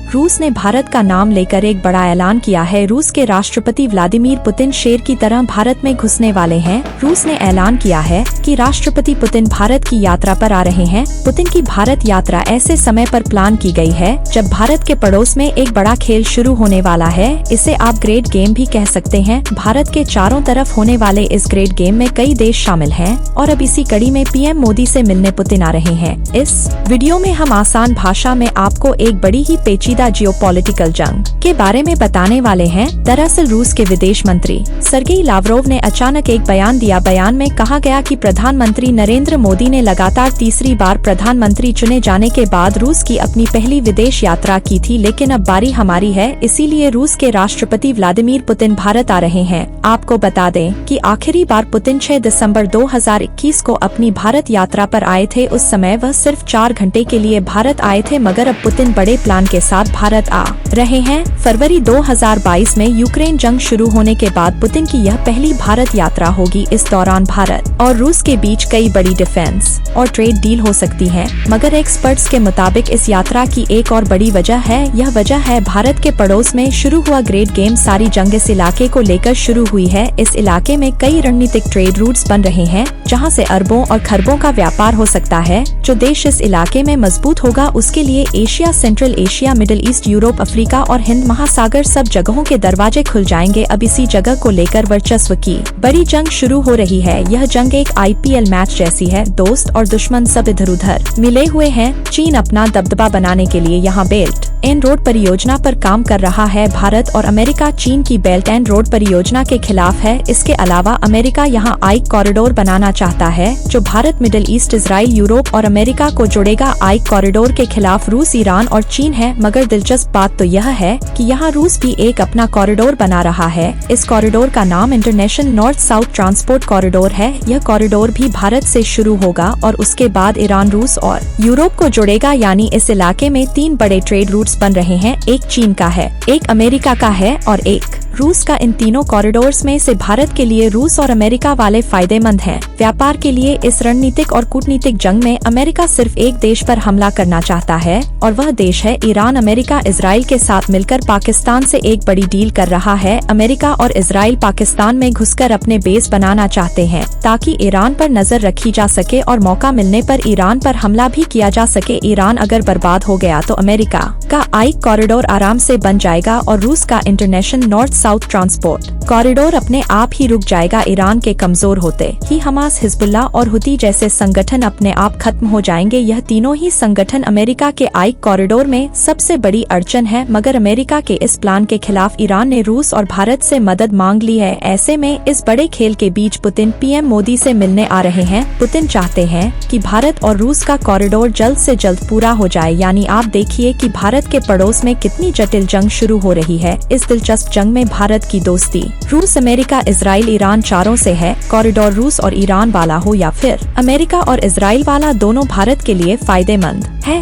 रूस ने भारत का नाम लेकर एक बड़ा ऐलान किया है। रूस के राष्ट्रपति व्लादिमीर पुतिन शेर की तरह भारत में घुसने वाले हैं। रूस ने ऐलान किया है कि राष्ट्रपति पुतिन भारत की यात्रा पर आ रहे हैं। पुतिन की भारत यात्रा ऐसे समय पर प्लान की गई है जब भारत के पड़ोस में एक बड़ा खेल शुरू होने वाला है। इसे आप ग्रेट गेम भी कह सकते हैं। भारत के चारों तरफ होने वाले इस ग्रेट गेम में कई देश शामिल हैं और अब इसी कड़ी में पीएम मोदी से मिलने पुतिन आ रहे हैं। इस वीडियो में हम आसान भाषा में आपको एक बड़ी ही पेचीदा जियोपॉलिटिकल जंग के बारे में बताने वाले हैं। दरअसल रूस के विदेश मंत्री सर्गेई लावरोव ने अचानक एक बयान दिया। बयान में कहा गया कि प्रधानमंत्री नरेंद्र मोदी ने लगातार तीसरी बार प्रधानमंत्री चुने जाने के बाद रूस की अपनी पहली विदेश यात्रा की थी, लेकिन अब बारी हमारी है, इसीलिए रूस के राष्ट्रपति व्लादिमीर पुतिन भारत आ रहे हैं। आपको बता दें कि आखिरी बार पुतिन 6 दिसंबर 2021 को अपनी भारत यात्रा पर आए थे। उस समय वह सिर्फ 4 घंटे के लिए भारत आए थे, मगर अब पुतिन बड़े प्लान के साथ भारत आ रहे हैं। फरवरी 2022 में यूक्रेन जंग शुरू होने के बाद पुतिन की यह पहली भारत यात्रा होगी। इस दौरान भारत और रूस के बीच कई बड़ी डिफेंस और ट्रेड डील हो सकती है, मगर एक्सपर्ट्स के मुताबिक इस यात्रा की एक और बड़ी वजह है। यह वजह है भारत के पड़ोस में शुरू हुआ ग्रेट गेम। सारी जंग इस इलाके को लेकर शुरू हुई है। इस इलाके में कई रणनीतिक ट्रेड रूट्स बन रहे हैं, जहां से अरबों और खरबों का व्यापार हो सकता है। जो देश इस इलाके में मजबूत होगा उसके लिए Asia, central Asia, middle east, Europe, Africa और हिंद महासागर सब जगहों के दरवाजे खुल जाएंगे। अब इसी जगह को लेकर वर्चस्व की बड़ी जंग शुरू हो रही है। यह जंग एक IPL मैच जैसी है। दोस्त और दुश्मन सब इधर उधर मिले हुए हैं। चीन अपना दबदबा बनाने के लिए यहाँ बेल्ट एंड रोड परियोजना पर काम कर रहा है। भारत और अमेरिका चीन की बेल्ट एंड रोड परियोजना के खिलाफ है। इसके अलावा अमेरिका यहाँ आइक कॉरिडोर बनाना चाहता है, जो Bharat, middle east, Israel, Europe और अमेरिका को जोड़ेगा। आइक कॉरिडोर के खिलाफ रूस, ईरान और चीन है, मगर दिलचस्प बात तो यह है कि यहाँ रूस भी एक अपना कॉरिडोर बना रहा है। इस कॉरिडोर का नाम international north south transport corridor है। यह कॉरिडोर भी भारत से शुरू होगा और उसके बाद ईरान, रूस और यूरोप को जोड़ेगा। यानी इस इलाके में 3 बड़े ट्रेड रूट्स बन रहे हैं। एक चीन का है, एक अमेरिका का है और एक रूस का। इन तीनों कॉरिडोर्स में से भारत के लिए रूस और अमेरिका वाले फायदेमंद हैं। व्यापार के लिए इस रणनीतिक और कूटनीतिक जंग में अमेरिका सिर्फ एक देश पर हमला करना चाहता है और वह देश है ईरान। अमेरिका इजराइल के साथ मिलकर पाकिस्तान से एक बड़ी डील कर रहा है। अमेरिका और इजराइल पाकिस्तान में घुसकर अपने बेस बनाना चाहते हैं, ताकि ईरान पर नजर रखी जा सके और मौका मिलने पर ईरान पर हमला भी किया जा सके। ईरान अगर बर्बाद हो गया तो अमेरिका का आइक कॉरिडोर आराम से बन जाएगा और रूस का international north south transport corridor अपने आप ही रुक जाएगा। ईरान के कमजोर होते ही हमास, हिजबुल्लाह और हुती जैसे संगठन अपने आप खत्म हो जाएंगे। यह तीनों ही संगठन अमेरिका के आइक कॉरिडोर में सबसे बड़ी अड़चन है, मगर अमेरिका के इस प्लान के खिलाफ ईरान ने रूस और भारत से मदद मांग ली है। ऐसे में इस बड़े खेल के बीच पुतिन पीएम मोदी से मिलने आ रहे हैं। पुतिन चाहते हैं कि भारत और रूस का कॉरिडोर जल्द से जल्द पूरा हो जाए। यानी आप देखिए कि भारत के पड़ोस में कितनी जटिल जंग शुरू हो रही है। इस दिलचस्प जंग में भारत की दोस्ती रूस, अमेरिका, इजराइल, ईरान चारों से है। कॉरिडोर रूस और ईरान वाला हो या फिर अमेरिका और इजराइल वाला, दोनों भारत के लिए फायदेमंद है।